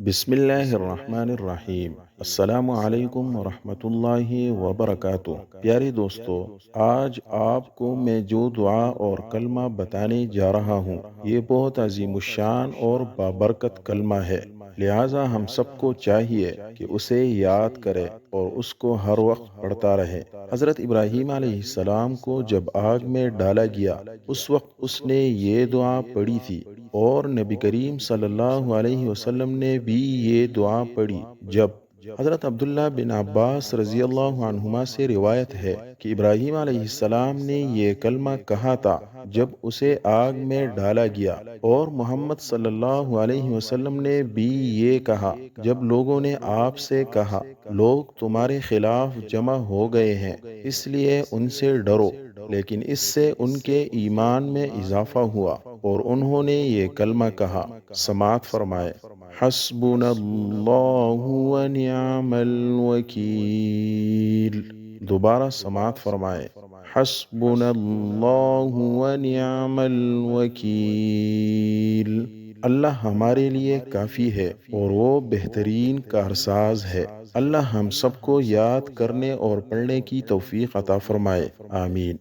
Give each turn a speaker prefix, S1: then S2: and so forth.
S1: بسم اللہ الرحمن الرحیم۔ السلام علیکم ورحمۃ اللہ وبرکاتہ۔ پیارے دوستو، آج آپ کو میں جو دعا اور کلمہ بتانے جا رہا ہوں یہ بہت عظیم الشان اور بابرکت کلمہ ہے، لہٰذا ہم سب کو چاہیے کہ اسے یاد کرے اور اس کو ہر وقت پڑھتا رہے۔ حضرت ابراہیم علیہ السلام کو جب آگ میں ڈالا گیا اس وقت اس نے یہ دعا پڑھی تھی، اور نبی کریم صلی اللہ علیہ وسلم نے بھی یہ دعا پڑھی جب حضرت عبداللہ بن عباس رضی اللہ عنہما سے روایت ہے کہ ابراہیم علیہ السلام نے یہ کلمہ کہا تھا جب اسے آگ میں ڈالا گیا، اور محمد صلی اللہ علیہ وسلم نے بھی یہ کہا جب لوگوں نے آپ سے کہا لوگ تمہارے خلاف جمع ہو گئے ہیں اس لیے ان سے ڈرو، لیکن اس سے ان کے ایمان میں اضافہ ہوا اور انہوں نے یہ کلمہ کہا۔ سماعت فرمائے، حسبنا اللہ ونعم الوکیل۔ دوبارہ سماعت فرمائے، حسبنا اللہ ونعم الوکیل۔ اللہ ہمارے لیے کافی ہے اور وہ بہترین کارساز ہے۔ اللہ ہم سب کو یاد کرنے اور پڑھنے کی توفیق عطا فرمائے، آمین۔